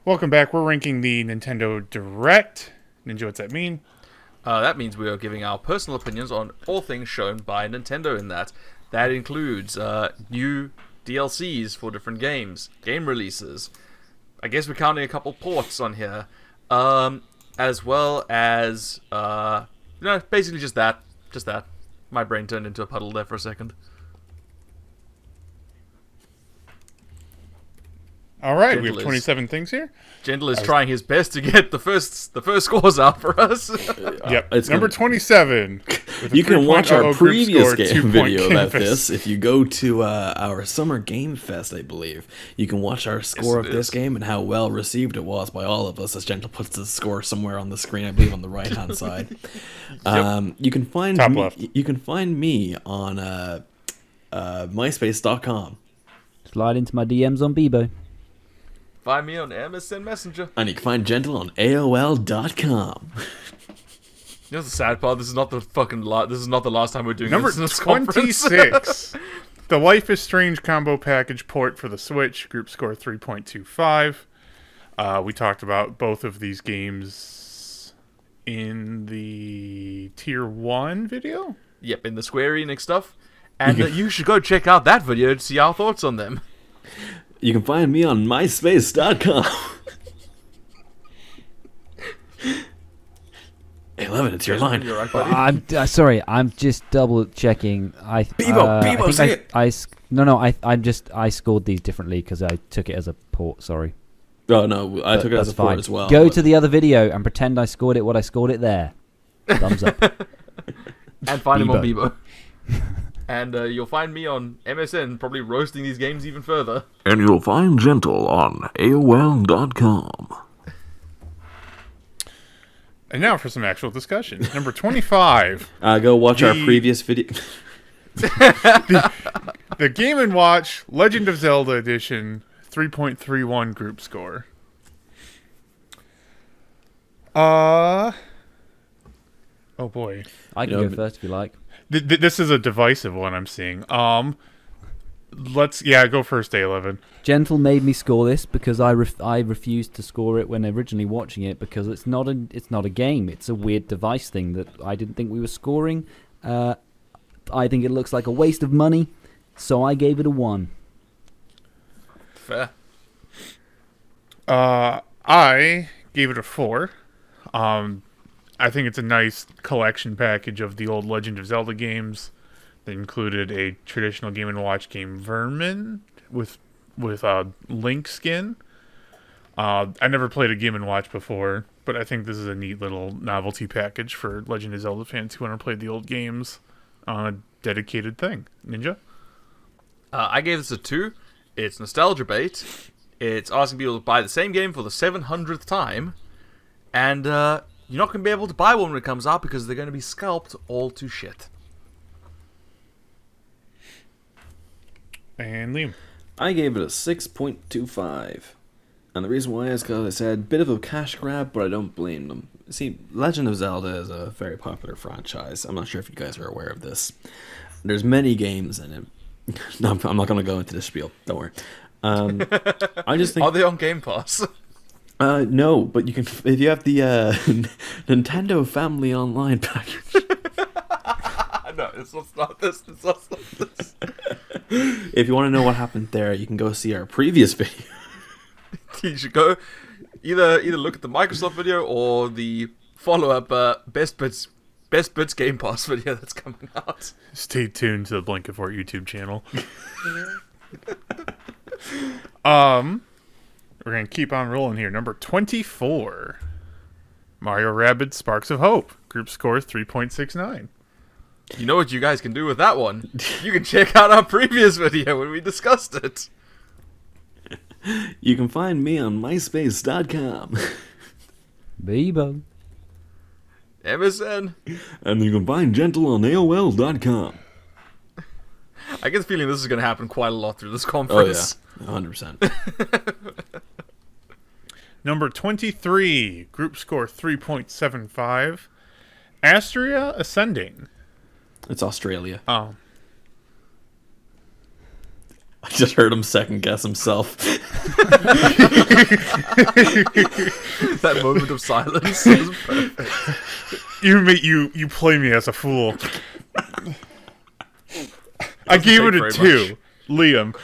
Welcome back. We're ranking the Nintendo Direct. Ninja, what's that mean? That means we are giving our personal opinions on all things shown by Nintendo in that. That includes new DLCs for different games, game releases. I guess we're counting a couple ports on here. As well as, basically just that. Just that. My brain turned into a puddle there for a second. All right, Gentle we have 27 things here. Gentle is trying his best to get the first scores out for us. Yep, it's number 27. You can watch our previous game video about canvas. this if you go to our Summer Game Fest, I believe. You can watch our score of this game and how well received it was by all of us, as Gentle puts the score somewhere on the screen, I believe on the right-hand side. You can find Top me, left. You can find me on myspace.com. Slide into my DMs on Bebo. Find me on MSN Messenger. And you can find Gentle on AOL.com. You know the sad part? This is not the fucking this is not the last time we're doing Number this in this conference. 26. The Life is Strange combo package port for the Switch. Group score 3.25. We talked about both of these games in the Tier 1 video. Yep, in the Square Enix stuff. And you should go check out that video to see our thoughts on them. You can find me on myspace.com. Hey, Levin, it's your line. You're right, buddy. I'm sorry. I'm just double checking. Bebo, say it. I scored these differently because I took it as a port. Sorry. Oh, no, I took it as a port fine. as well. Go to the other video and pretend I scored it what I scored it there. Thumbs up. And find him on Bebo. And you'll find me on MSN, probably roasting these games even further. And you'll find Gentle on AOL.com. And now for some actual discussion. Number 25. Go watch our previous video. The Game & Watch Legend of Zelda Edition 3.31 group score. Oh boy. I can go first if you like. This is a divisive one I'm seeing. Go first, A11. Gentle made me score this because I refused to score it when originally watching it because it's not a game. It's a weird device thing that I didn't think we were scoring. I think it looks like a waste of money, so I gave it a 1. Fair. I gave it a 4. I think it's a nice collection package of the old Legend of Zelda games that included a traditional Game & Watch game, Vermin, with Link skin. I never played a Game & Watch before, but I think this is a neat little novelty package for Legend of Zelda fans who want to play the old games on a dedicated thing. Ninja? I gave this a 2. It's nostalgia bait. It's asking people to buy the same game for the 700th time. And you're not going to be able to buy one when it comes out because they're going to be scalped all to shit. And Liam? I gave it a 6.25. And the reason why is because I said, bit of a cash grab, but I don't blame them. See, Legend of Zelda is a very popular franchise. I'm not sure if you guys are aware of this. There's many games in it. No, I'm not going to go into this spiel. Don't worry. I just think... Are they on Game Pass? No, but you can if you have the Nintendo Family Online package. No, it's not this. It's not this. If you want to know what happened there, you can go see our previous video. You should go either look at the Microsoft video or the follow-up Best Bits Game Pass video that's coming out. Stay tuned to the Blanketfort YouTube channel. We're going to keep on rolling here. Number 24. Mario+Rabbids Sparks of Hope. Group score 3.69. You know what you guys can do with that one? You can check out our previous video when we discussed it. You can find me on myspace.com. Bebo. MSN. And you can find Gentle on AOL.com. I get the feeling this is going to happen quite a lot through this conference. Oh, yeah. 100%. Number 23. Group score 3.75. Astria Ascending. It's Australia. Oh. I just heard him second guess himself. That moment of silence was perfect. You play me as a fool. I gave it a 2. Liam.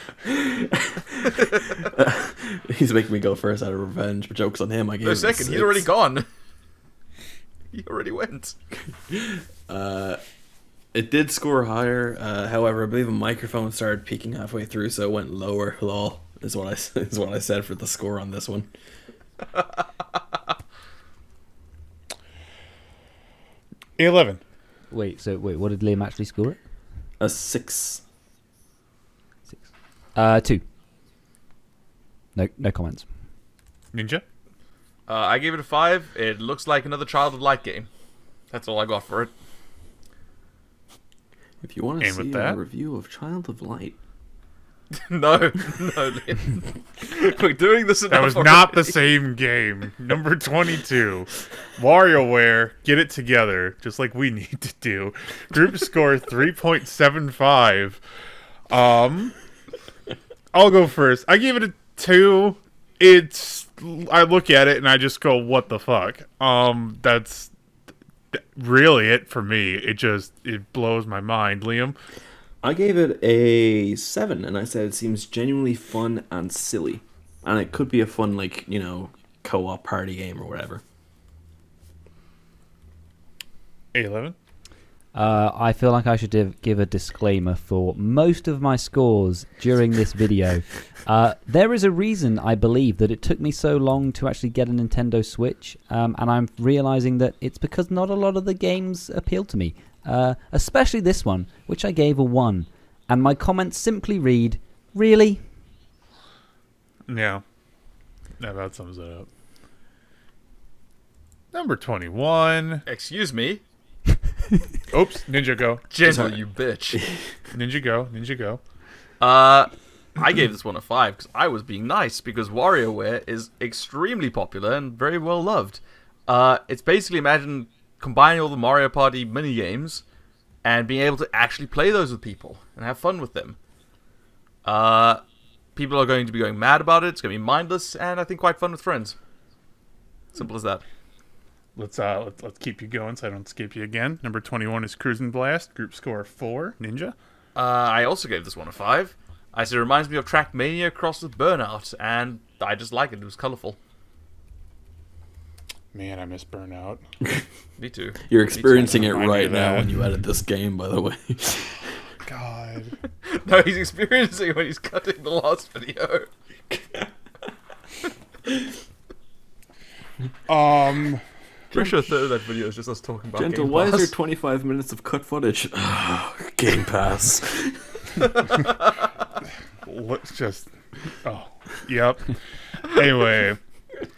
He's making me go first out of revenge, but joke's on him. I gave No, it a second, 6. he's already gone. He already went. It did score higher. However, I believe a microphone started peaking halfway through, so it went lower. Lol is what I said for the score on this one. A11. Wait, what did Liam actually score it? A 6. 2. No comments. Ninja. I gave it a 5. It looks like another Child of Light game. That's all I got for it. If you want to And with see that- a review of Child of Light, No, Liam. We're doing this enough That was not the already. same game. Number 22. WarioWare, get it together, just like we need to do. Group score 3.75. I'll go first. I gave it a 2. I look at it and I just go, what the fuck? That's really it for me. It blows my mind. Liam? I gave it a 7, and I said it seems genuinely fun and silly, and it could be a fun, like, co-op party game or whatever. A11? I feel like I should give a disclaimer for most of my scores during this video. There is a reason I believe that it took me so long to actually get a Nintendo Switch, and I'm realizing that it's because not a lot of the games appeal to me, especially this one, which I gave a 1. And my comments simply read, really? Yeah. That about sums it up. Number 21. Excuse me. Oops, Ninja go. Gentle, Sorry. you bitch. Ninja go. I gave this one a 5 because I was being nice because WarioWare is extremely popular and very well loved. It's basically, imagine combining all the Mario Party mini games and being able to actually play those with people and have fun with them. People are going to be going mad about it. It's going to be mindless and I think quite fun with friends. Simple as that. Let's keep you going so I don't skip you again. Number 21 is Cruis'n Blast. Group score 4. Ninja. I also gave this one a 5. I said it reminds me of Track Mania crossed with Burnout, and I just like it. It was colourful. Man, I miss Burnout. Me too. You're experiencing it Remind me right of now that. when you edit this game, by the way. God. No, he's experiencing it when he's cutting the last video. Pretty sure a third of that video is just us talking about Gentle, Game why is Pass. there 25 minutes of cut footage? Game Pass. Let's just... Oh. Yep. Anyway,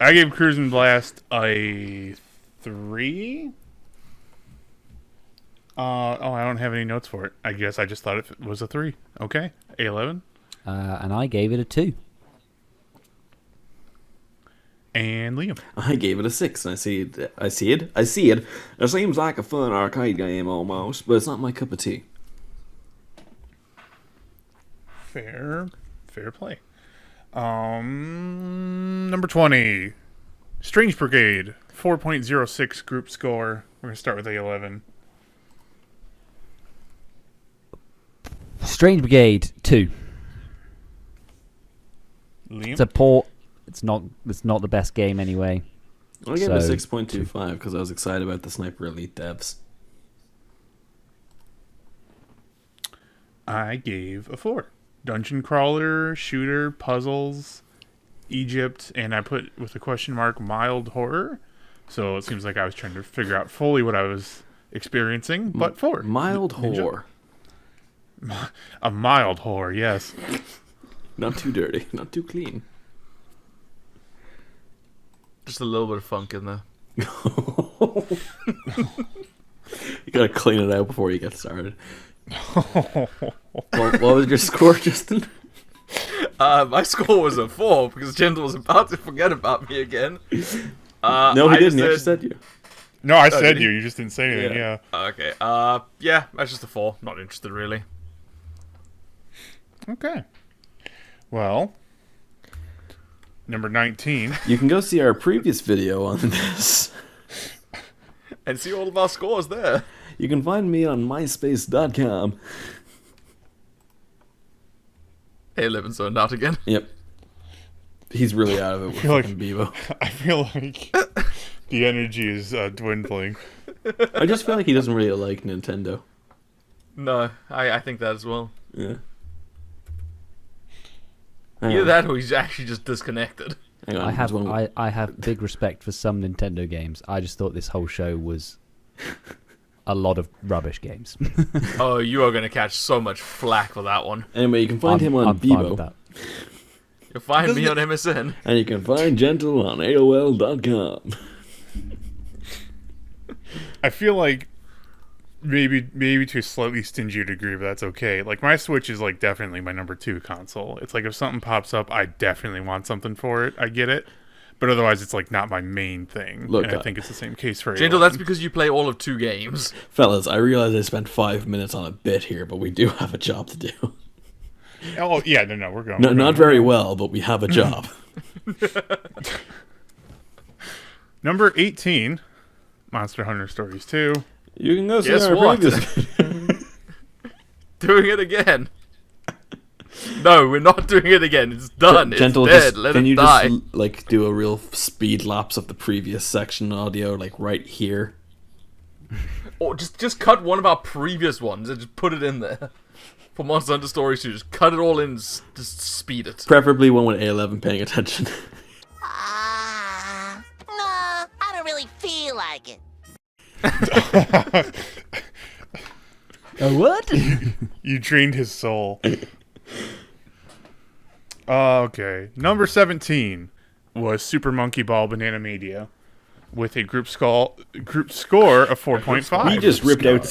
I gave Cruis'n Blast a 3. I don't have any notes for it. I guess I just thought it was a 3. Okay. A11. And I gave it a 2. And Liam. I gave it a 6, and I see it. It seems like a fun arcade game almost, but it's not my cup of tea. Fair play. Number 20. Strange Brigade. 4.06 group score. We're going to start with A11. Strange Brigade 2. Liam. It's a port. It's not the best game anyway. I gave it a So, 6.25 because I was excited about the Sniper Elite devs. I gave a 4. Dungeon crawler, shooter, puzzles, Egypt, and I put with a question mark mild horror. So it seems like I was trying to figure out fully what I was experiencing, but 4. Mild Ninja? horror. A mild horror, yes. Not too dirty, not too clean. Just a little bit of funk in there. You gotta clean it out before you get started. What was your score, Justin? My score was a 4 because Gentle was about to forget about me again. No, he I didn't. He just actually said you. No, I did said he? you. You just didn't say anything, yeah. Okay. Yeah, that's just a 4. Not interested really. Okay. Well, number 19. You can go see our previous video on this. And see all of our scores there. You can find me on myspace.com. Hey, Living zoned out again. Yep. He's really out of it with feel like- fucking Bebo. I feel like the energy is dwindling. I just feel like he doesn't really like Nintendo. No, I think that as well. Yeah. Either that or he's actually just disconnected. Hang on, I have there's one- I have big respect for some Nintendo games. I just thought this whole show was a lot of rubbish games. Oh, you are going to catch so much flack for that one. Anyway, you can find him on I'm fine with Bebo. that. You'll find me on MSN. And you can find Gentle on AOL.com. I feel like maybe to a slightly stingy degree, but that's okay. Like, my Switch is like definitely my number 2 console. It's like if something pops up, I definitely want something for it. I get it. But otherwise, it's like not my main thing. Look, and I think it's the same case for Gentle, A11. that's because you play all of 2 games. Fellas, I realize I spent 5 minutes on a bit here, but we do have a job to do. Oh, yeah, no, we're going. No, we're not going. very well, but we have a job. Number 18, Monster Hunter Stories 2. You can go see Guess our what? previous. Doing it again. No, we're not doing it again. It's done. Gentle, it's dead. just, Let can it you die. just like do a real speed lapse of the previous section audio, like right here? Or just cut one of our previous ones and just put it in there. For Monster Hunter Stories 2, just cut it all in, just speed it. Preferably one with A11 paying attention. No, I don't really feel like it. What? You drained his soul. Okay. Number 17 was Super Monkey Ball Banana Mania with a group score of 4.5. We just ripped out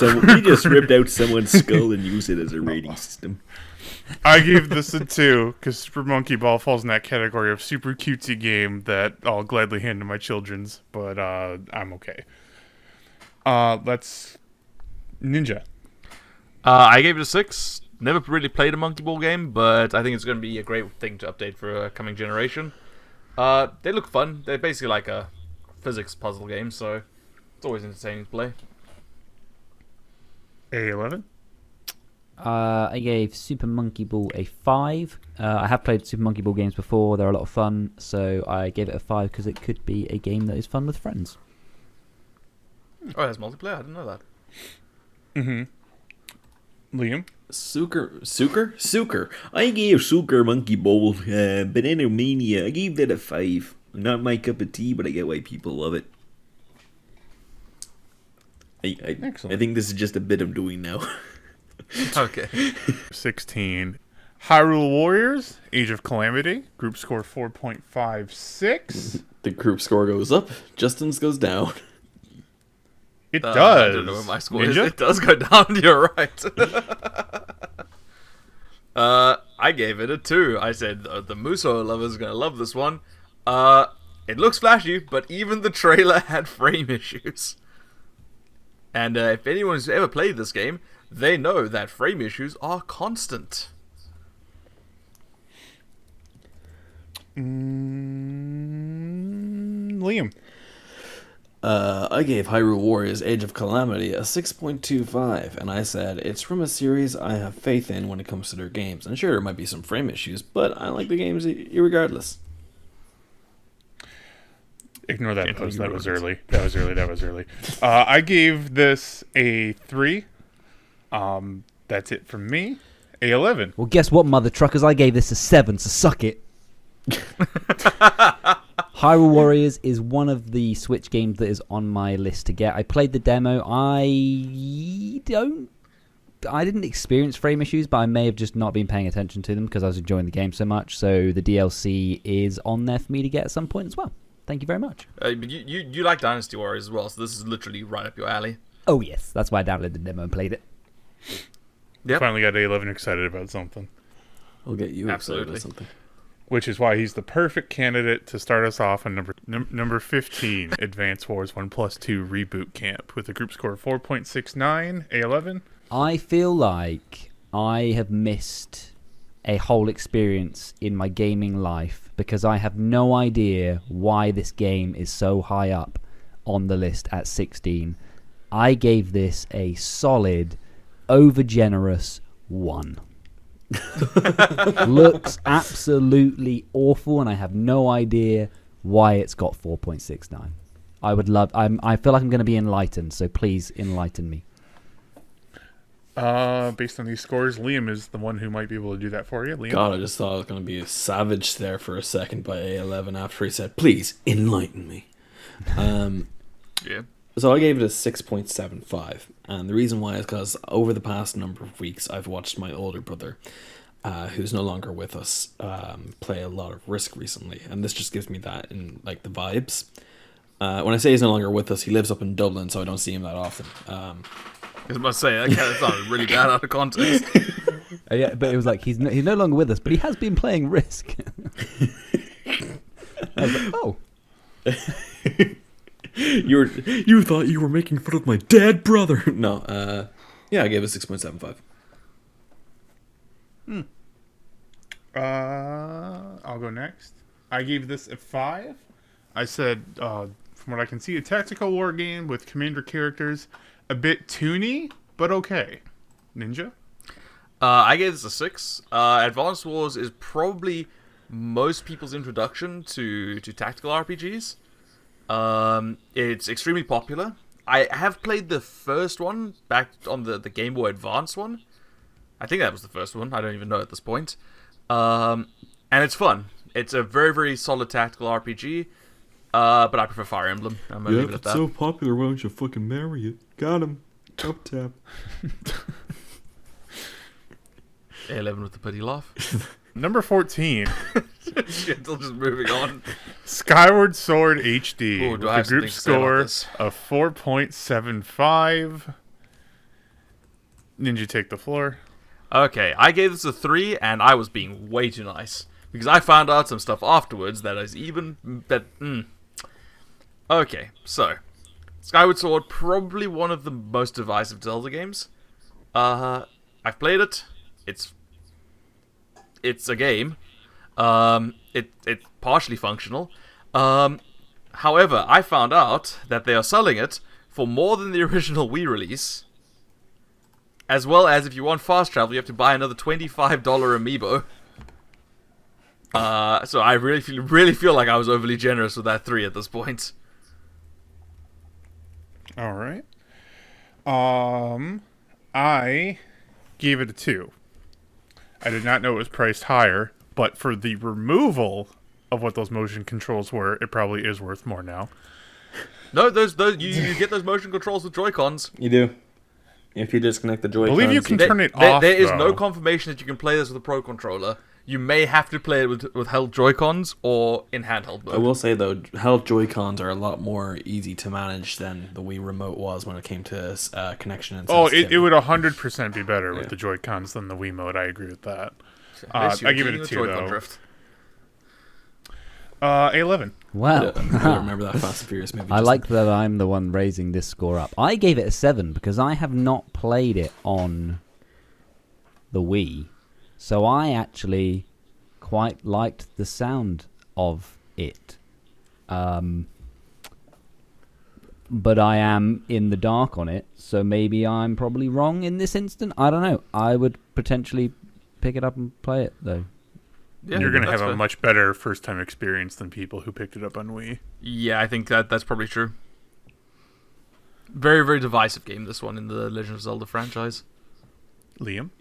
someone's skull and used it as a rating system. I gave this a 2 because Super Monkey Ball falls in that category of super cutesy game that I'll gladly hand to my children's, but I'm okay. Let's Ninja. I gave it a 6. Never really played a Monkey Ball game, but I think it's going to be a great thing to update for a coming generation. They look fun. They're basically like a physics puzzle game, so it's always entertaining to play. A11. I gave Super Monkey Ball a 5. I have played Super Monkey Ball games before. They're a lot of fun, so I gave it a 5 because it could be a game that is fun with friends. Oh, it has multiplayer? I didn't know that. Mm-hmm. Liam. Suker. I gave Suker Monkey Bowl Banana Mania. I gave that a 5. Not my cup of tea, but I get why people love it. Excellent. I think this is just a bit I'm doing now. Okay. 16. Hyrule Warriors, Age of Calamity, group score 4.56. The group score goes up, Justin's goes down. It does. I don't know where my score is. Ninja? It does go down, you're right. I gave it a 2. I said the Muso lovers are going to love this one. It looks flashy, but even the trailer had frame issues. And if anyone's ever played this game, they know that frame issues are constant. Liam. I gave Hyrule Warriors Age of Calamity a 6.25, and I said, it's from a series I have faith in when it comes to their games. And sure, there might be some frame issues, but I like the games irregardless. Ignore that post. That was early. That was early. I gave this a 3. That's it from me. A11. Well, guess what, mother truckers? I gave this a 7, so suck it. Hyrule Warriors is one of the Switch games that is on my list to get. I played the demo. I didn't experience frame issues, but I may have just not been paying attention to them because I was enjoying the game so much. So the DLC is on there for me to get at some point as well. Thank you very much. But you like Dynasty Warriors as well, so this is literally right up your alley. Oh yes, that's why I downloaded the demo and played it. Yep. Finally got A11 excited about something. I'll get you Absolutely. excited about something. Which is why he's the perfect candidate to start us off on number 15, Advance Wars 1+2 Reboot Camp, with a group score of 4.69, A11. I feel like I have missed a whole experience in my gaming life because I have no idea why this game is so high up on the list at 16. I gave this a solid, overgenerous 1. Looks absolutely awful, and I have no idea why it's got 4.69. I feel like I'm going to be enlightened, so please enlighten me. Based on these scores, Liam is the one who might be able to do that for you. Liam? God, I just thought I was going to be a savage there for a second by A11 after he said, please enlighten me. Yeah. So I gave it a 6.75, and the reason why is because over the past number of weeks I've watched my older brother, who's no longer with us, play a lot of Risk recently, and this just gives me that in like the vibes. When I say he's no longer with us, he lives up in Dublin, so I don't see him that often. I was about to say, that kind of sounded really bad out of context. Yeah, but it was like he's no longer with us, but he has been playing Risk. I was like, oh. You thought you were making fun of my dead brother. No, yeah, I gave it 6.75. I'll go next. I gave this a 5. I said, from what I can see, a tactical war game with commander characters, a bit toony, but okay. Ninja? I gave this a 6. Advanced Wars is probably most people's introduction to tactical RPGs. It's extremely popular. I have played the first one back on the Game Boy Advance one. I think that was the first one. I don't even know at this point. And it's fun. It's a very, very solid tactical RPG. But I prefer Fire Emblem. I'm gonna leave it at that. so popular, why don't you fucking marry it? Got him. Up tap. A11 with the putty laugh. Number 14. Shit, still just moving on. Skyward Sword HD. Ooh, with do I a have group something to say about score this? of 4.75. Ninja, take the floor. Okay, I gave this a 3, and I was being way too nice. Because I found out some stuff afterwards that is even... Okay, so... Skyward Sword, probably one of the most divisive Zelda games. I've played it. It's a game. It's partially functional. However, I found out that they are selling it for more than the original Wii release. As well as if you want fast travel, you have to buy another $25 amiibo. So I really feel like I was overly generous with that 3 at this point. All right. I gave it a 2. I did not know it was priced higher, but for the removal of what those motion controls were, it probably is worth more now. No, those you get those motion controls with Joy-Cons. You do. If you disconnect the Joy-Cons. I believe you can turn it off, There is no though. confirmation that you can play this with a Pro Controller. You may have to play it with held Joy-Cons or in handheld mode. I will say, though, held Joy-Cons are a lot more easy to manage than the Wii Remote was when it came to connection and Oh, sensitivity. it would 100% be better with Yeah. the Joy-Cons than the Wiimote. I agree with that. Unless you're I give it king a of 2, Joy-Con though. drift. A11. Wow. I remember that Fast and Furious movie. I just- like that I'm the one raising this score up. I gave it a 7 because I have not played it on the Wii. So I actually quite liked the sound of it. But I am in the dark on it, so maybe I'm probably wrong in this instant. I don't know. I would potentially pick it up and play it, though. Yeah, You're going to that's have a fair. much better first-time experience than people who picked it up on Wii. Yeah, I think that's probably true. Very, very divisive game, this one, in the Legend of Zelda franchise. Liam?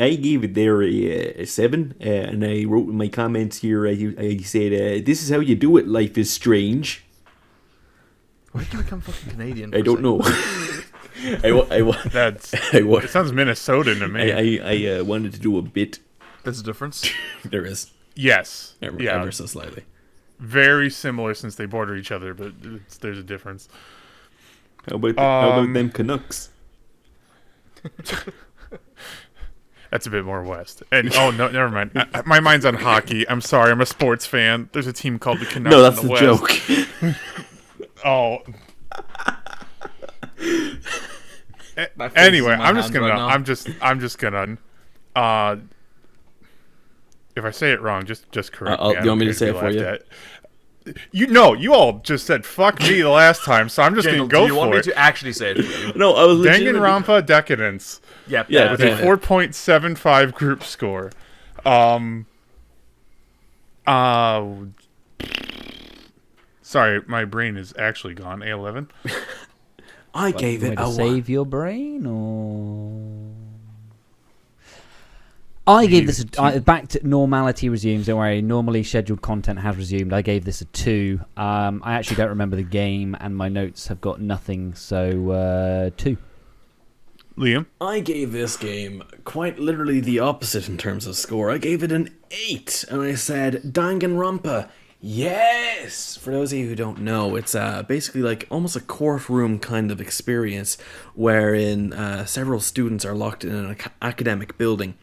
I gave it there a 7, and I wrote in my comments here, I said, this is how you do it, life is strange. Why did you become fucking Canadian? I don't know. That's... I wa- It sounds Minnesotan to me. I wanted to do a bit. There's a difference. There is. Yes. Ever so slightly. Very similar since they border each other, but there's a difference. How about them Canucks? That's a bit more west. And oh no, never mind. My mind's on hockey. I'm sorry. I'm a sports fan. There's a team called the Canucks. No, that's in the the West. joke. Oh. My face is Anyway, in my I'm just hands gonna. right now. I'm just gonna. if I say it wrong, just correct me. Do you want me to say it for you? You all just said "fuck me" the last time, so I'm just Gentle, gonna go do you for want me it. to actually say it for you? No, I was legitimately... Danganronpa Decadence Yep, Yeah, with okay. a 4.75 group score. Sorry, my brain is actually gone. A11. I gave Way it to a 1. save your brain, or I gave this back to normality resumes. Don't worry, normally scheduled content has resumed. I gave this a 2. I actually don't remember the game, and my notes have got nothing, so 2. Liam. I gave this game quite literally the opposite in terms of score. I gave it an 8, and I said, Danganronpa, yes! For those of you who don't know, it's basically like almost a courtroom kind of experience wherein several students are locked in an academic building,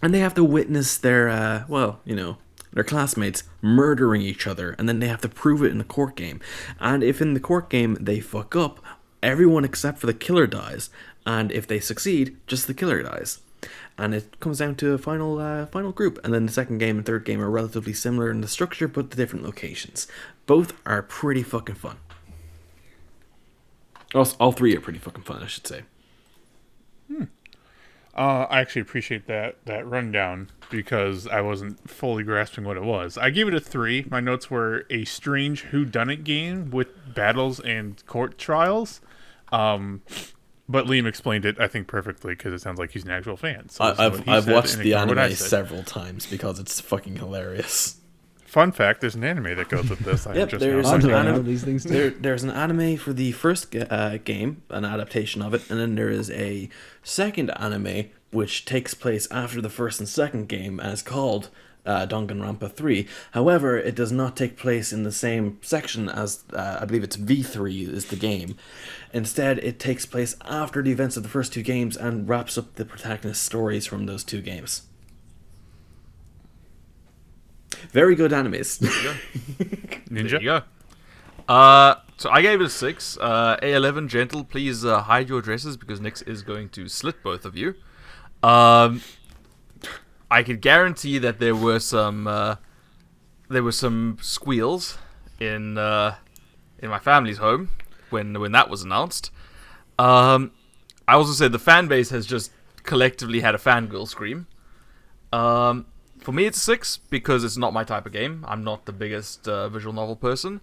and they have to witness their, their classmates murdering each other, and then they have to prove it in a court game. And if in the court game they fuck up, everyone except for the killer dies. And if they succeed, just the killer dies. And it comes down to a final group. And then the second game and third game are relatively similar in the structure, but the different locations. Both are pretty fucking fun. All three are pretty fucking fun, I should say. I actually appreciate that rundown because I wasn't fully grasping what it was. I gave it a 3. My notes were a strange whodunit game with battles and court trials. But Liam explained it, I think, perfectly because it sounds like he's an actual fan. So I've watched the anime several times because it's fucking hilarious. Fun fact: there's an anime that goes with this. Yep, there's an anime for the first game, an adaptation of it, and then there is a second anime which takes place after the first and second game, and is called Danganronpa 3. However, it does not take place in the same section as, I believe it's V3 is the game. Instead, it takes place after the events of the first two games and wraps up the protagonist's stories from those two games. Very good animes. Ninja. There you go. So I gave it a 6. A11, gentle, please hide your addresses because Nix is going to slit both of you. I could guarantee that there were some squeals in my family's home when that was announced. I also said the fan base has just collectively had a fangirl scream. For me, it's a 6 because it's not my type of game. I'm not the biggest visual novel person.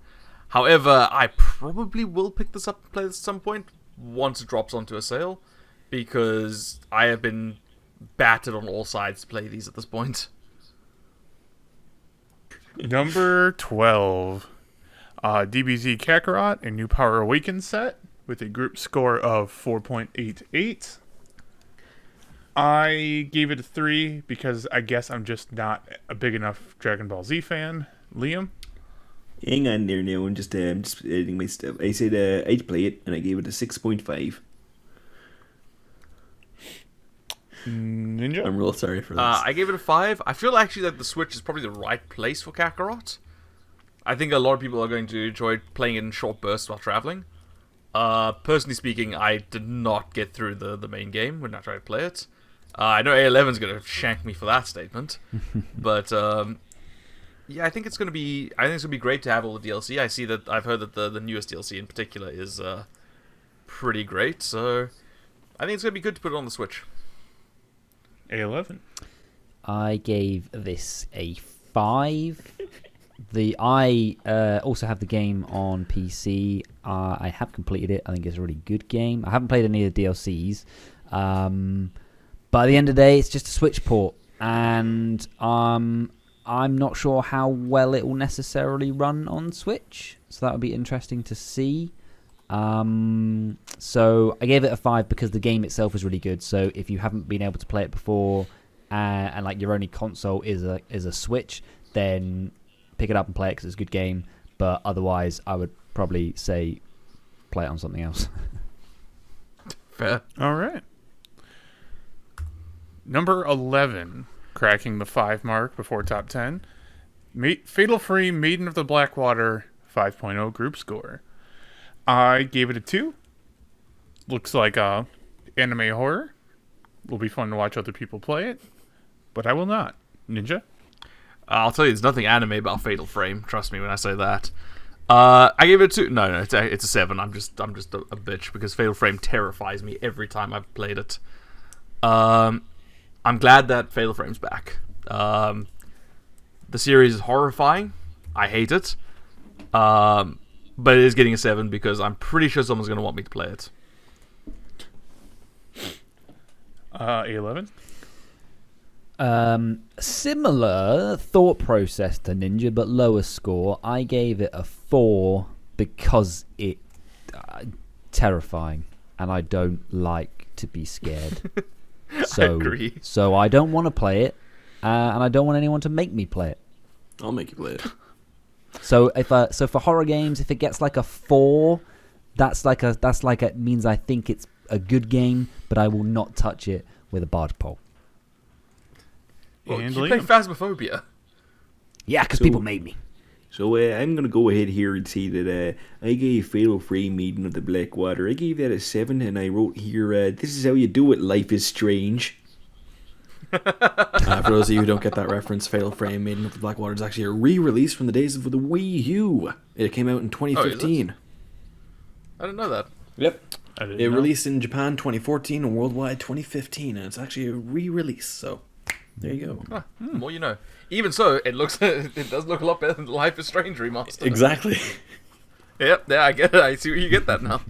However, I probably will pick this up and play this at some point once it drops onto a sale because I have been battered on all sides to play these at this point. Number 12. DBZ Kakarot, a new Power Awakens set with a group score of 4.88. I gave it a 3 because I guess I'm just not a big enough Dragon Ball Z fan. Liam? Hang on there now, I'm just editing my stuff. I said I'd play it, and I gave it a 6.5. Ninja? I'm real sorry for this. I gave it a 5. I feel actually that the Switch is probably the right place for Kakarot. I think a lot of people are going to enjoy playing it in short bursts while traveling. Personally speaking, I did not get through the main game when I tried to play it. I know A11's going to shank me for that statement, but yeah, I think it's going to be great to have all the DLC. I've heard that the newest DLC in particular is pretty great, so I think it's going to be good to put it on the Switch. A11. I gave this a 5. I also have the game on PC. I have completed it. I think it's a really good game. I haven't played any of the DLCs. But at the end of the day, it's just a Switch port. And I'm not sure how well it will necessarily run on Switch. So that would be interesting to see. So I gave it a 5 because the game itself is really good. So if you haven't been able to play it before and like your only console is a Switch, then pick it up and play it because it's a good game. But otherwise, I would probably say play it on something else. Fair. All right. Number 11, cracking the 5 mark before top 10. Fatal Free Maiden of the Blackwater 5.0 group score. I gave it a 2. Looks like anime horror. Will be fun to watch other people play it, but I will not. Ninja? I'll tell you, there's nothing anime about Fatal Frame. Trust me when I say that. I gave it a 2. No, it's a 7. I'm just a bitch because Fatal Frame terrifies me every time I've played it. I'm glad that Fatal Frame's back. The series is horrifying. I hate it. But it is getting a 7 because I'm pretty sure someone's going to want me to play it. A11? Similar thought process to Ninja, but lower score. I gave it a 4 because it terrifying, and I don't like to be scared. So, I agree. So I don't want to play it, and I don't want anyone to make me play it. I'll make you play it. So so for horror games, if it gets like a 4, that's like it means I think it's a good game, but I will not touch it with a barge pole. Well, And you play Liam. Yeah, Phasmophobia. because So- people made me. So I'm going to go ahead here and say that I gave Fatal Frame Maiden of the Blackwater, I gave that a 7, and I wrote here, this is how you do it, life is strange. For those of you who don't get that reference, Fatal Frame Maiden of the Blackwater is actually a re-release from the days of the Wii U. It came out in 2015. I didn't know that. Yep. I didn't It know. released in Japan 2014 and worldwide 2015, and it's actually a re-release. So there you go. Huh, more you know. Even so, it does look a lot better than Life is Strange remastered. Exactly. Yep, yeah, I get it. I see where you get that now.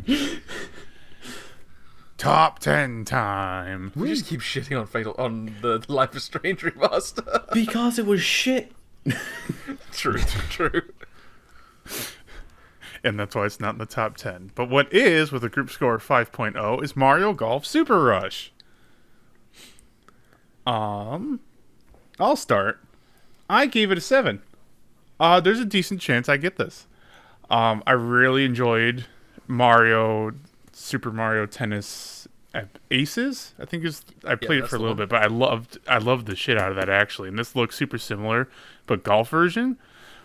Top 10 time. We just keep shitting on the Life is Strange remaster. Because it was shit. True. And that's why it's not in the top 10. But what is, with a group score of 5.0, is Mario Golf Super Rush. I'll start. I gave it a 7. There's a decent chance I get this. I really enjoyed Super Mario Tennis Aces. I think I played it that's for a the little one. bit, but I loved the shit out of that actually. And this looks super similar, but golf version.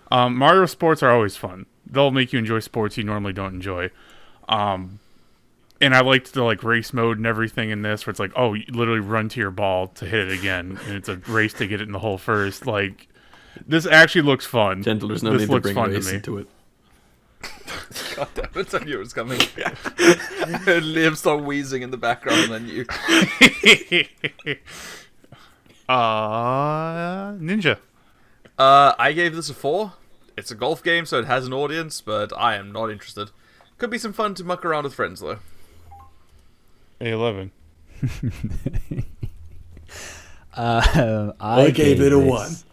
Mario sports are always fun. They'll make you enjoy sports you normally don't enjoy. And I liked the race mode and everything in this, where it's like, oh, you literally run to your ball to hit it again, and it's a race to get it in the hole first. Like, this actually looks fun. Gentle, there's no This need to looks bring fun to race me. into it. God damn it, I knew it was coming. Liam started wheezing in the background, and then you. Ninja. I gave this a 4. It's a golf game, so it has an audience, but I am not interested. Could be some fun to muck around with friends, though. A11. I gave it a this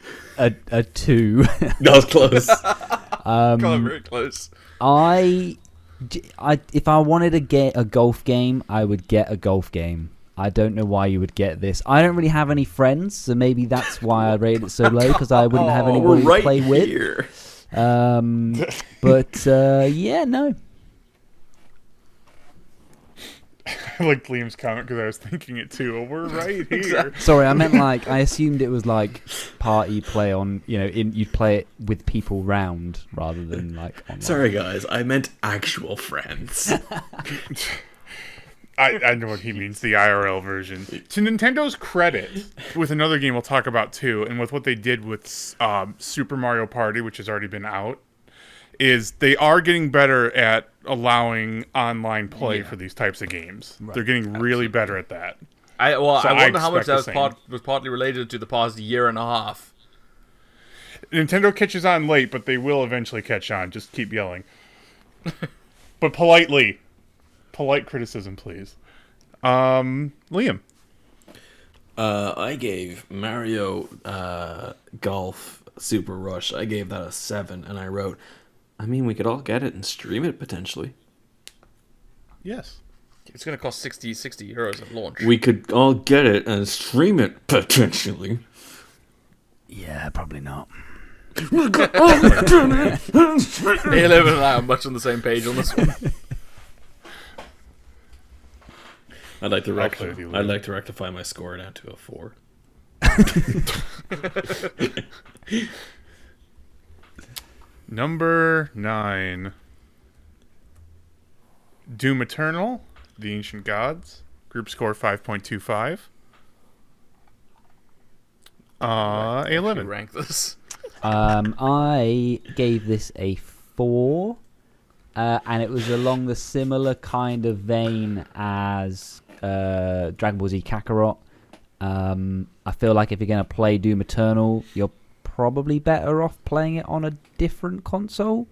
a 2. That was close. Got very close. If I wanted to get a golf game, I would get a golf game. I don't know why you would get this. I don't really have any friends, so maybe that's why I rated it so low, because I wouldn't have anybody to play with. Here. But yeah, no. I liked Liam's comment because I was thinking it too. Well, we're right here. Sorry, I meant I assumed it was party play on, you'd play it with people round rather than online. Sorry, guys. I meant actual friends. I know what he means, the IRL version. To Nintendo's credit, with another game we'll talk about too, and with what they did with Super Mario Party, which has already been out, is they are getting better at allowing online play for these types of games. Right. They're getting really better at that. I wonder how much expect that was partly related to the past year and a half. Nintendo catches on late, but they will eventually catch on. Just keep yelling. But politely. Polite criticism, please. Liam. I gave Mario Golf Super Rush, I gave that a 7, and I wrote, we could all get it and stream it potentially. Yes. It's going to cost 60 euros at launch. We could all get it and stream it potentially. Yeah, probably not. 11 and I are much on the same page on this one. I'd like to rectify my score down to a 4. Number 9. Doom Eternal, The Ancient Gods. Group score 5.25. A11. Rank this. I gave this a 4, and it was along the similar kind of vein as Dragonball Z Kakarot. I feel like if you're going to play Doom Eternal, you're probably better off playing it on a different console.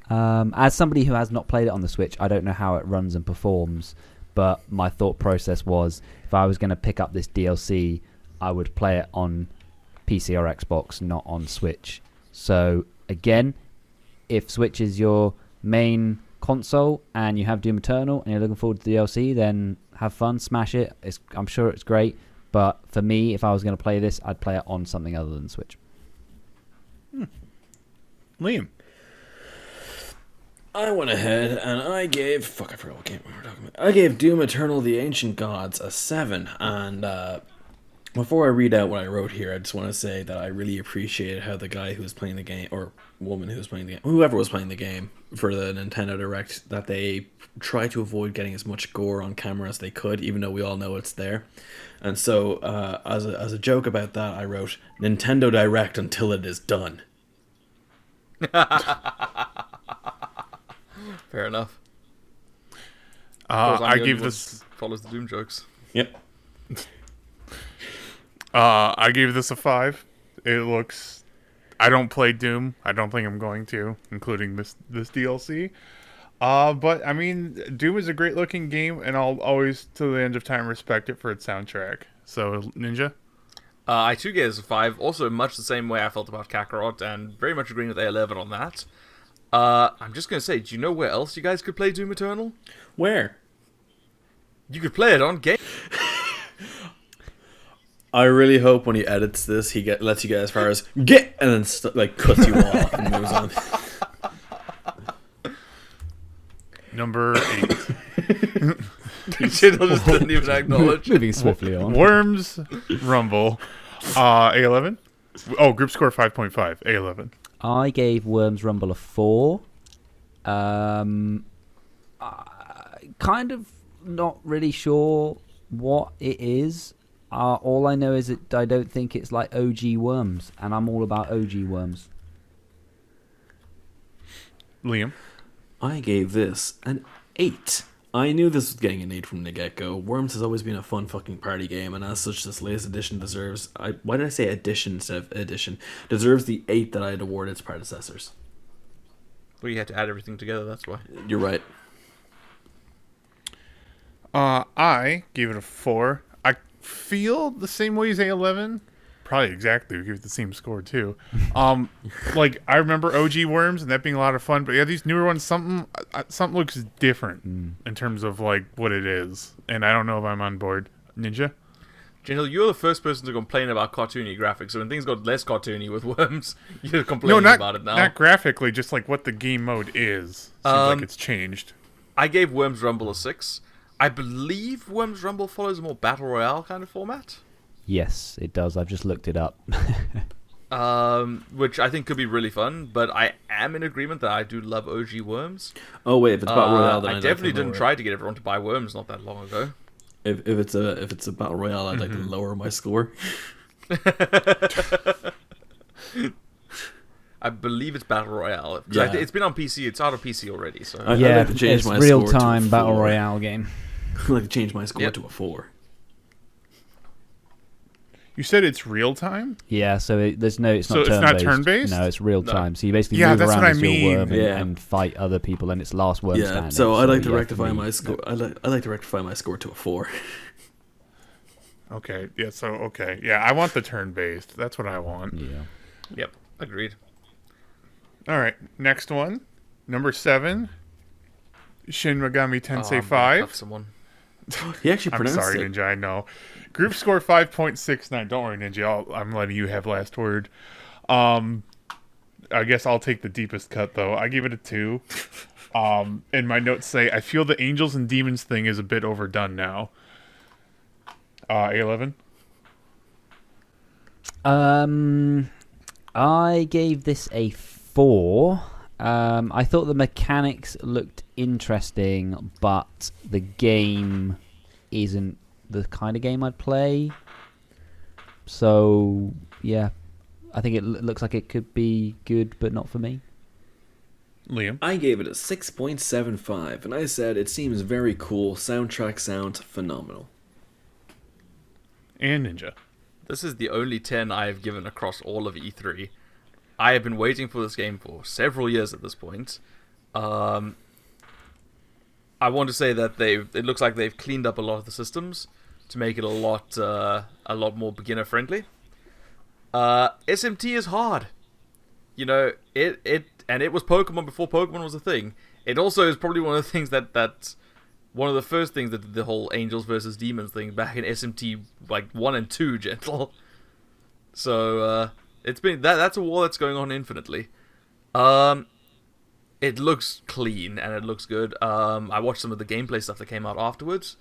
As somebody who has not played it on the Switch, I don't know how it runs and performs, but my thought process was if I was going to pick up this DLC, I would play it on PC or Xbox, not on Switch. So again, if Switch is your main console and you have Doom Eternal and you're looking forward to the DLC, then have fun, smash it. I'm sure it's great, but for me, if I was going to play this, I'd play it on something other than Switch. Liam. I went ahead and I gave... Fuck, I forgot what game we were talking about. I gave Doom Eternal The Ancient Gods a 7. And before I read out what I wrote here, I just want to say that I really appreciated how the guy who was playing the game, or woman who was playing the game, whoever was playing the game for the Nintendo Direct, that they tried to avoid getting as much gore on camera as they could, even though we all know it's there. And so, as a joke about that, I wrote, Nintendo Direct until it is done. Fair enough. I gave this... Follows the Doom jokes. Yep. I gave this a 5. It looks... I don't play Doom. I don't think I'm going to, including this DLC. But, I mean, Doom is a great-looking game, and I'll always, to the end of time, respect it for its soundtrack. So, Ninja? I too gave this a 5. Also, much the same way I felt about Kakarot, and very much agreeing with A11 on that. I'm just going to say, do you know where else you guys could play Doom Eternal? Where? You could play it on game. I really hope when he edits this, he lets you get as far as get, and then cuts you off and moves on. Number 8. Jill just didn't even acknowledge. Moving swiftly on. Worms Rumble. A11? Oh, group score 5.5. A11. I gave Worms Rumble a 4. Kind of not really sure what it is. All I know is that I don't think it's like OG Worms, and I'm all about OG Worms. Liam? I gave this an 8. I knew this was getting an 8 from the get-go. Worms has always been a fun fucking party game, and as such, this latest edition deserves... why did I say edition instead of edition? Deserves the 8 that I had awarded its predecessors. Well, you had to add everything together, that's why. You're right. I gave it a 4. I feel the same way as A11. Probably exactly. We give it the same score, too. Like, I remember OG Worms and that being a lot of fun, but yeah, these newer ones, something looks different in terms of, like, what it is. And I don't know if I'm on board. Ninja? Jill, you're the first person to complain about cartoony graphics, so when things got less cartoony with Worms, you're complaining about it now. Not graphically, just, like, what the game mode is. Seems like it's changed. I gave Worms Rumble a 6. I believe Worms Rumble follows a more Battle Royale kind of format. Yes, it does. I've just looked it up. Which I think could be really fun, but I am in agreement that I do love OG Worms. Oh wait, if it's Battle Royale, then I definitely didn't try to get everyone to buy Worms not that long ago. If it's a Battle Royale, I'd like to lower my score. I believe it's Battle Royale. Yeah. It's been on PC. It's out of PC already. So I'd like to change it's my real-time score to a Battle 4. Royale game. I'd like to change my score to a 4. You said it's real time? Yeah, so it's not So it's turn-based. not turn-based? No, it's real time. So you basically Yeah, move that's around what I as your mean. worm Yeah. and fight other people, and it's last worm Yeah, standing. so I'd like to you have rectify leave. my score. I'd like to rectify my score to a 4. Okay, yeah, so, okay. Yeah, I want the turn-based. That's what I want. Yeah. Yep, agreed. All right, next one. Number 7. Shin Megami Tensei I'm gonna 5. cuff someone. He actually I'm pronounced sorry, it. Ninja, I know. Group score 5.69. Don't worry, Ninja. I'm letting you have last word. I guess I'll take the deepest cut, though. I give it a 2. And my notes say, I feel the Angels and Demons thing is a bit overdone now. A11? I gave this a 4. I thought the mechanics looked interesting, but the game isn't the kind of game I'd play. So, yeah. I think it looks like it could be good, but not for me. Liam. I gave it a 6.75, and I said it seems very cool. Soundtrack sounds phenomenal. And Ninja. This is the only 10 I have given across all of E3. I have been waiting for this game for several years at this point. I want to say that it looks like they've cleaned up a lot of the systems to make it a lot more beginner friendly. SMT is hard. You know, it was Pokemon before Pokemon was a thing. It also is probably one of the things that's one of the first things that did the whole Angels versus Demons thing back in SMT like 1 and 2, gentle. So it's been that's a war that's going on infinitely. It looks clean and it looks good. I watched some of the gameplay stuff that came out afterwards,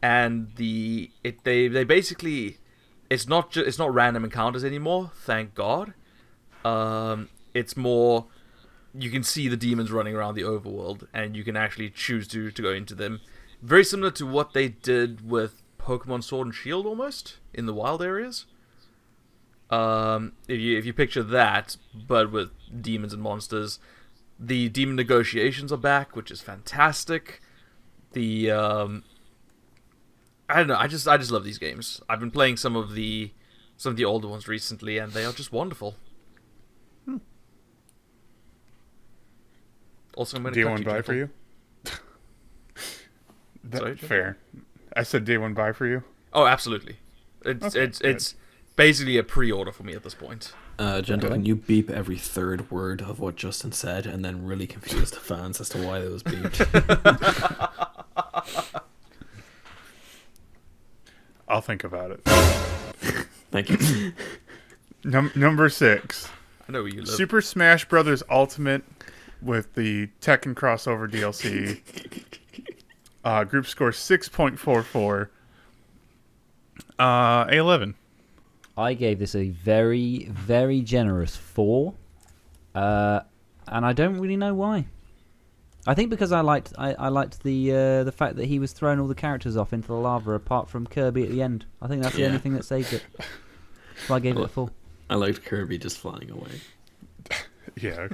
and they basically it's not random encounters anymore. Thank God. It's more you can see the demons running around the overworld, and you can actually choose to go into them. Very similar to what they did with Pokemon Sword and Shield, almost in the wild areas. If you picture that, but with demons and monsters, the demon negotiations are back, which is fantastic. I don't know. I just love these games. I've been playing some of the older ones recently, and they are just wonderful. Also, I'm gonna Day cut one you, buy gentle. for you. Sorry, gentle? Fair. I said day one buy for you. Oh, absolutely. It's basically a pre-order for me at this point. Gentle, can you beep every third word of what Justin said and then really confuse the fans as to why it was beeped? I'll think about it. Thank you. Number 6. I know where you live. Super Smash Bros. Ultimate with the Tekken crossover DLC. Group score 6.44. A11. I gave this a very, very generous 4, and I don't really know why. I think because I liked the fact that he was throwing all the characters off into the lava, apart from Kirby at the end. I think that's the only thing that saved it. So I gave it a 4. I liked Kirby just flying away. Yeah.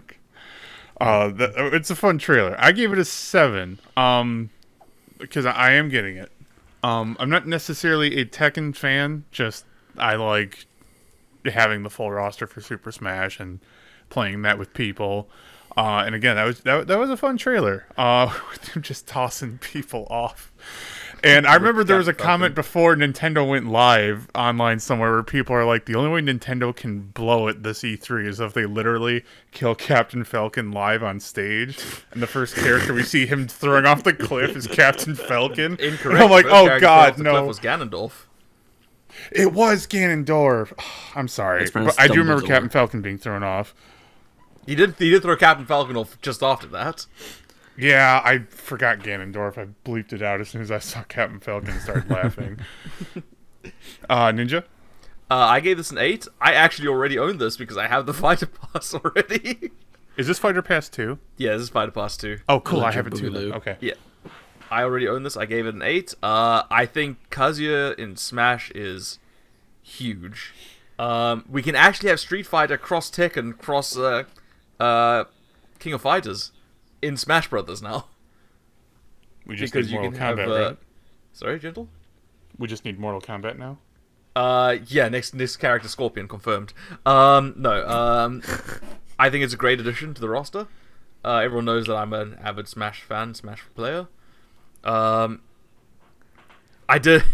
It's a fun trailer. I gave it a 7. Because I am getting it. I'm not necessarily a Tekken fan. Just I like having the full roster for Super Smash and playing that with people. And again, that was a fun trailer. With them just tossing people off. And I remember there was a comment before Nintendo went live online somewhere where people are like, the only way Nintendo can blow it this E3 is if they literally kill Captain Falcon live on stage. And the first character we see him throwing off the cliff is Captain Falcon. Incorrect. And I'm like, First oh character god, off the cliff no. was Ganondorf. It was Ganondorf. I'm sorry. But I do remember Captain Falcon being thrown off. He did throw Captain Falcon off just after that. Yeah, I forgot Ganondorf. I bleeped it out as soon as I saw Captain Falcon and started laughing. Ninja? I gave this an 8. I actually already own this because I have the Fighter Pass already. Is this Fighter Pass 2? Yeah, this is Fighter Pass 2. Oh, cool. I Electric have it too. Boogaloo. Okay. Yeah. I already own this. I gave it an 8. I think Kazuya in Smash is huge. We can actually have Street Fighter cross Tekken, cross King of Fighters in Smash Brothers now. We just Because need you Mortal can Kombat, have, right? Sorry, Gentle? We just need Mortal Kombat now? Yeah, next character Scorpion confirmed. No, I think it's a great addition to the roster. Everyone knows that I'm an avid Smash fan, Smash player. I've got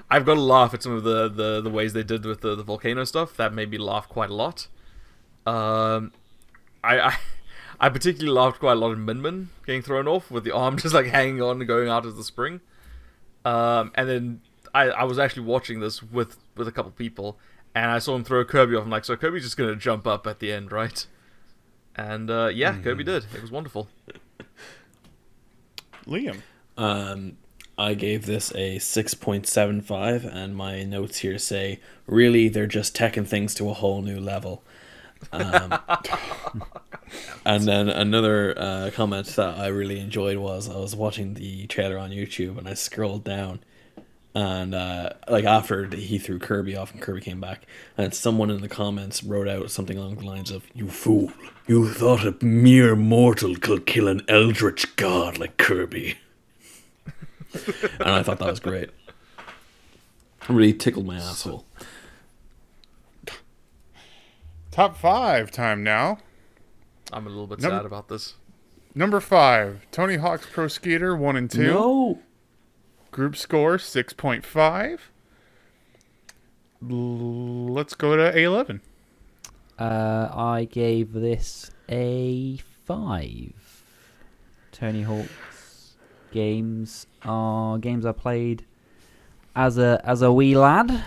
to laugh at some of the ways they did with the volcano stuff. That made me laugh quite a lot. I particularly laughed quite a lot at Min getting thrown off with the arm just like hanging on and going out of the spring. And then I was actually watching this with a couple people, and I saw him throw Kirby off. I'm like, so Kirby's just gonna jump up at the end, right? And Kirby did. It was wonderful. Liam? I gave this a 6.75, and my notes here say, really, they're just taking things to a whole new level. And then another comment that I really enjoyed was I was watching the trailer on YouTube, and I scrolled down, And like after he threw Kirby off and Kirby came back, and someone in the comments wrote out something along the lines of, "You fool, you thought a mere mortal could kill an eldritch god like Kirby." And I thought that was great. It really tickled my asshole. Top 5 time now. I'm a little bit sad about this. Number 5, Tony Hawk's Pro Skater 1 and 2. No. Group score 6.5. Let's go to A11. I gave this a 5. Tony Hawk's games are games I played as a wee lad.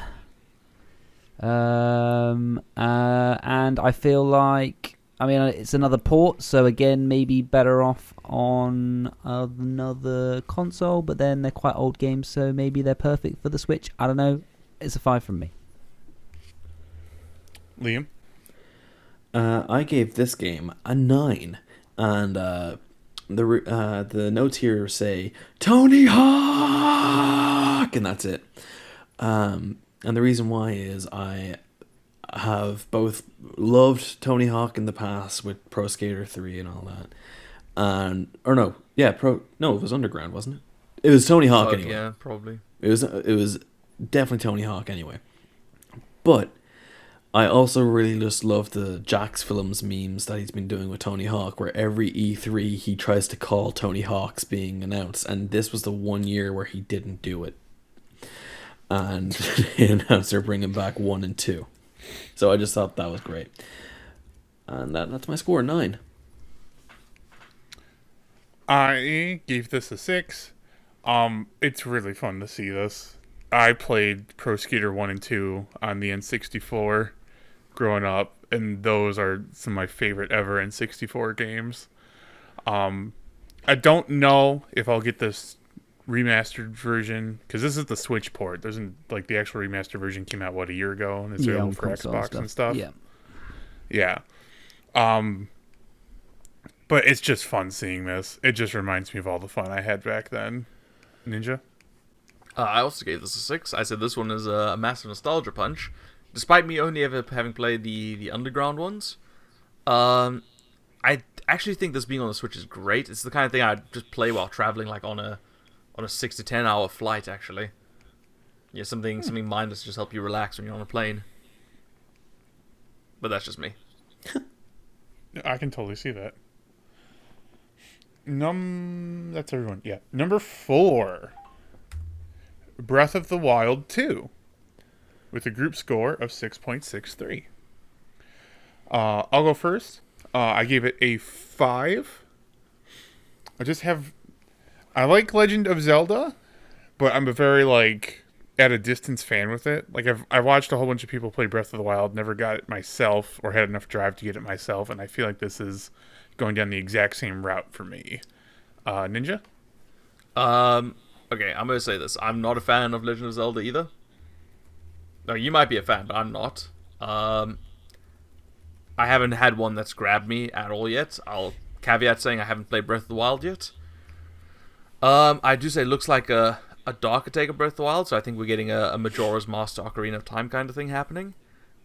And I feel like, I mean, it's another port, so again, maybe better off on another console, but then they're quite old games, so maybe they're perfect for the Switch. I don't know. It's a 5 from me. Liam? I gave this game a 9, and the notes here say Tony Hawk, and that's it. And the reason why is I have both loved Tony Hawk in the past with Pro Skater 3 and all that, and it was Underground, wasn't it? It was Tony Hawk anyway. Yeah, probably. It was definitely Tony Hawk anyway. But I also really just love the Jax Films memes that he's been doing with Tony Hawk, where every E3 he tries to call Tony Hawk's being announced, and this was the one year where he didn't do it. And they announced they're bringing back 1 and 2. So I just thought that was great. And that's my score, 9. I gave this a 6. It's really fun to see this. I played Pro Skater 1 and 2 on the N64 growing up, and those are some of my favorite ever N64 games. I don't know if I'll get this remastered version, because this is the Switch port. There's like the actual remastered version came out a year ago, and it's available for Xbox and stuff. Yeah. But it's just fun seeing this. It just reminds me of all the fun I had back then. Ninja? I also gave this a 6. I said this one is a massive nostalgia punch, despite me only ever having played the Underground ones. I actually think this being on the Switch is great. It's the kind of thing I'd just play while traveling, like on a 6 to 10 hour flight, actually. Yeah, something mindless to just help you relax when you're on a plane. But that's just me. I can totally see that. That's everyone. Yeah. Number 4. Breath of the Wild 2. With a group score of 6.63. I'll go first. I gave it a 5. I like Legend of Zelda, but I'm a very, at a distance fan with it. I watched a whole bunch of people play Breath of the Wild, never got it myself, or had enough drive to get it myself, and I feel like this is going down the exact same route for me. Ninja? Okay, I'm going to say this. I'm not a fan of Legend of Zelda either. No, you might be a fan, but I'm not. I haven't had one that's grabbed me at all yet. I'll caveat saying I haven't played Breath of the Wild yet. I do say it looks like a darker take of Breath of the Wild, so I think we're getting a Majora's Mask Ocarina of Time kind of thing happening.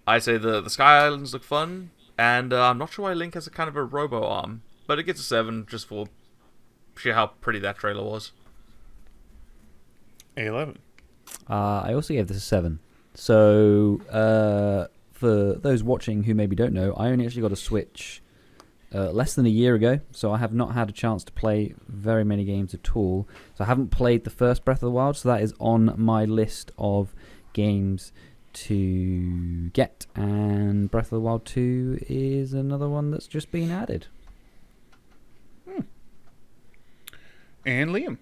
I say the Sky Islands look fun, and I'm not sure why Link has a kind of a robo arm, but it gets a 7 just for sheer how pretty that trailer was. A11. I also gave this a 7. So, for those watching who maybe don't know, I only actually got a Switch less than a year ago, so I have not had a chance to play very many games at all. So I haven't played the first Breath of the Wild, so that is on my list of games to get. And Breath of the Wild 2 is another one that's just been added. And Liam?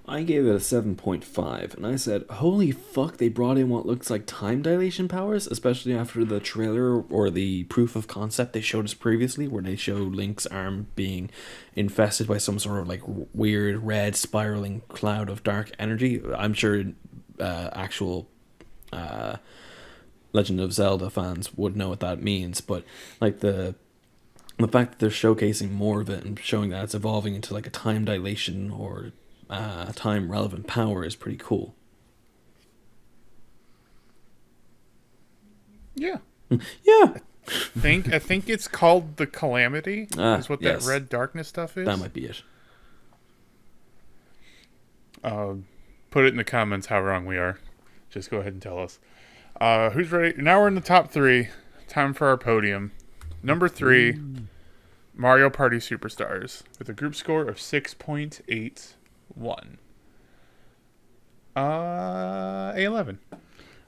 I gave it a 7.5, and I said, holy fuck, they brought in what looks like time dilation powers, especially after the trailer or the proof of concept they showed us previously, where they showed Link's arm being infested by some sort of weird red spiraling cloud of dark energy. I'm sure actual Legend of Zelda fans would know what that means, but the fact that they're showcasing more of it and showing that it's evolving into a time dilation or time relevant power is pretty cool. Yeah. Yeah. I think it's called the Calamity. Is what yes. that red darkness stuff is. That might be it. Put it in the comments how wrong we are. Just go ahead and tell us. Who's ready? Now we're in the top 3. Time for our podium. Number 3, Mario Party Superstars with a group score of 6.81. A11.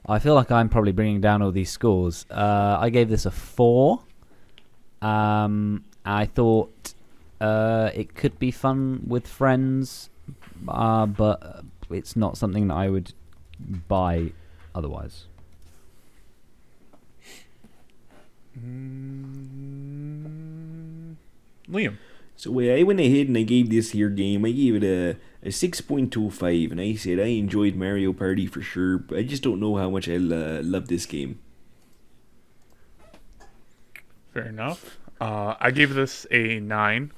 I feel like I'm probably bringing down all these scores. I gave this a 4. I thought it could be fun with friends, but it's not something that I would buy otherwise. Liam. So I went ahead and I gave this here game, I gave it a 6.25, and I said I enjoyed Mario Party for sure, but I just don't know how much I'll love this game. Fair enough. I gave this a 9.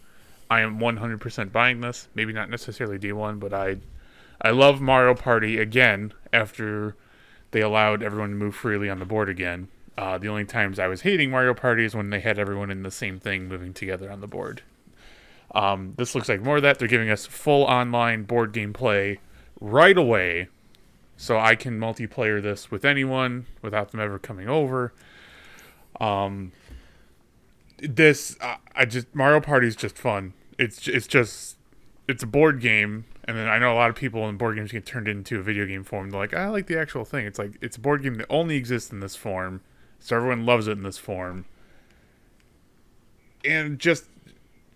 I am 100% buying this. Maybe not necessarily D1, but I love Mario Party again after they allowed everyone to move freely on the board again. The only times I was hating Mario Party is when they had everyone in the same thing moving together on the board. This looks like more of that. They're giving us full online board game play right away, so I can multiplayer this with anyone without them ever coming over. Mario Party is just fun. It's a board game, and then I know a lot of people in board games get turned into a video game form. They're like, I like the actual thing. It's like it's a board game that only exists in this form, so everyone loves it in this form. And just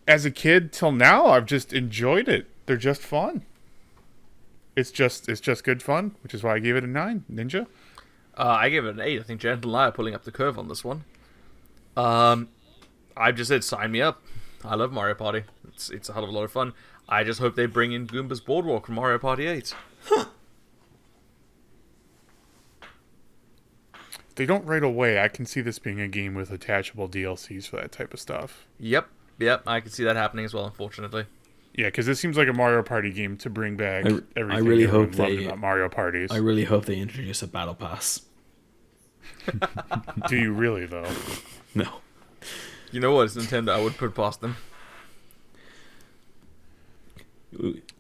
as a kid till now, I've just enjoyed it. They're just fun. It's just good fun, which is why I gave it a 9. Ninja? I gave it an 8. I think Gentle and I are pulling up the curve on this one. I just said sign me up. I love Mario Party. It's a hell of a lot of fun. I just hope they bring in Goomba's Boardwalk from Mario Party 8. If they don't right away, I can see this being a game with attachable DLCs for that type of stuff. Yep, I can see that happening as well, unfortunately. Yeah, because this seems like a Mario Party game to bring back everything I really everyone hope loved they about Mario Parties. I really hope they introduce a battle pass. Do you really, though? No. You know what, it's Nintendo, I would put past them.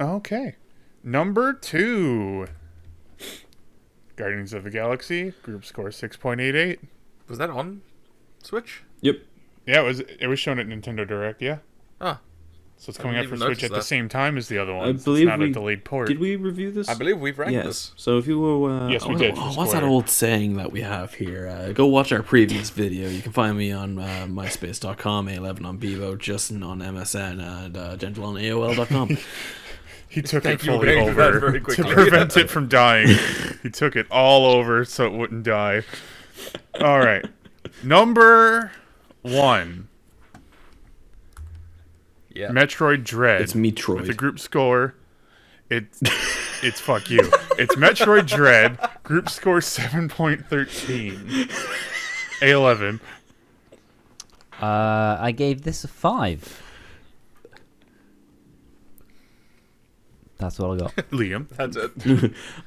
Okay. Number 2. Guardians of the Galaxy, group score 6.88. Was that on Switch? Yep. Yeah, it was shown at Nintendo Direct, yeah. Ah. So it's coming out for Switch at the same time as the other one. I believe it's not a delayed port. Did we review this? I believe we've ranked Yes. this. So if you will... Yes, we did. What's that old saying that we have here? Go watch our previous video. You can find me on myspace.com, A11 on Bevo, Justin on MSN, and Gentle on AOL.com. He took Thank it you for fully getting to that over very to quickly. prevent it from dying. He took it all over so it wouldn't die. All right. Number 1. Yeah. Metroid Dread. It's Metroid. With a group score. It's fuck you. It's Metroid Dread. Group score 7.13. A11. I gave this a 5. That's what I got. Liam. That's it.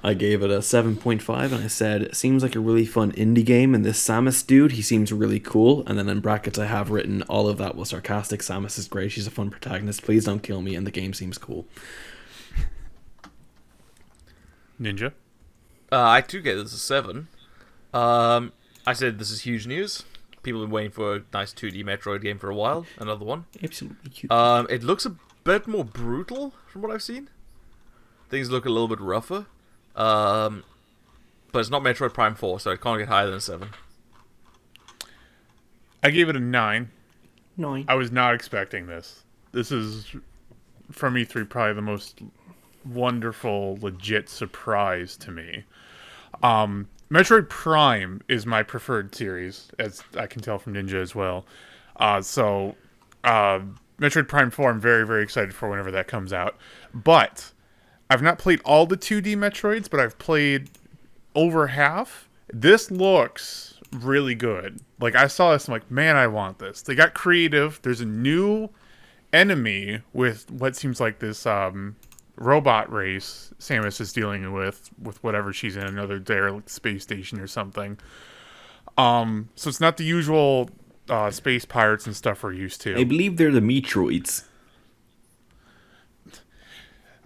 I gave it a 7.5, and I said, it seems like a really fun indie game, and this Samus dude, he seems really cool. And then in brackets I have written, all of that was sarcastic. Samus is great, she's a fun protagonist, please don't kill me, and the game seems cool. Ninja. I too gave this a 7. I said this is huge news. People have been waiting for a nice 2D Metroid game for a while. Another one. Absolutely cute. It looks a bit more brutal from what I've seen. Things look a little bit rougher. But it's not Metroid Prime 4, so it can't get higher than a 7. I gave it a 9. 9. I was not expecting this. This is, from E3, probably the most wonderful, legit surprise to me. Metroid Prime is my preferred series, as I can tell from Ninja as well. So Metroid Prime 4, I'm very, very excited for whenever that comes out. But I've not played all the 2D Metroids, but I've played over half. This looks really good. Like, I saw this, I'm like, man, I want this. They got creative. There's a new enemy with what seems like this robot race Samus is dealing with whatever she's in, another derelict space station or something. So it's not the usual space pirates and stuff we're used to. I believe they're the Metroids.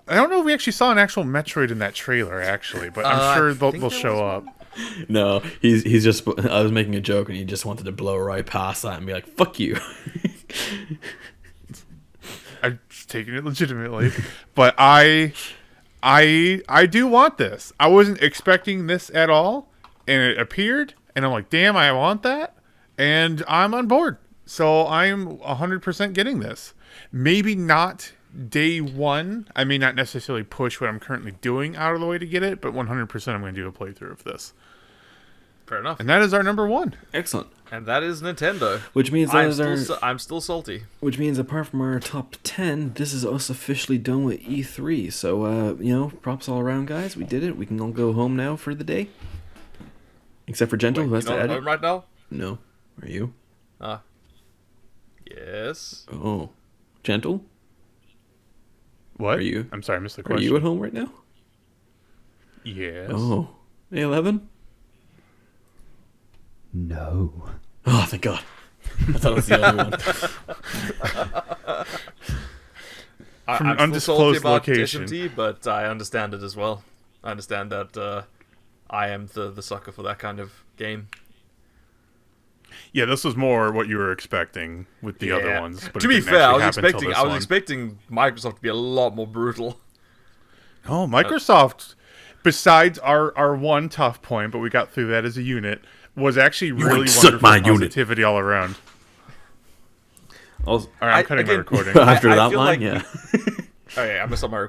I don't know if we actually saw an actual Metroid in that trailer, actually, but I'm sure they'll show up. No, he's just. I was making a joke, and he just wanted to blow right past that and be like, "Fuck you." I'm taking it legitimately, but I do want this. I wasn't expecting this at all, and it appeared, and I'm like, damn, I want that, and I'm on board. So I'm 100% getting this. Maybe not day one. I may not necessarily push what I'm currently doing out of the way to get it, but 100% I'm going to do a playthrough of this. Fair enough. And that is our number one. Excellent. And that is Nintendo. Which means I'm still salty. Which means apart from our top 10, this is us officially done with E3. So, props all around, guys. We did it. We can all go home now for the day. Except for Gentle, who has to You're not edit. home right now? No. Are you? Yes. Oh. Gentle? What? Are you? I'm sorry, I missed the Are question. you at home right now? Yes. Oh. A11? No. Oh, thank God. I thought it was the other one. From an I'm still salty undisclosed about location. SMT, but I understand it as well. I understand that I am the sucker for that kind of game. Yeah, this was more what you were expecting with the other ones. But To it be didn't fair, I was actually happen till this one. expecting Microsoft to be a lot more brutal. Oh, Microsoft, besides our one tough point, but we got through that as a unit, was actually really suck wonderful my unit. positivity all around. Also, All right, I'm cutting my again- recording. after I that feel line, like yeah. Oh yeah, I messed up my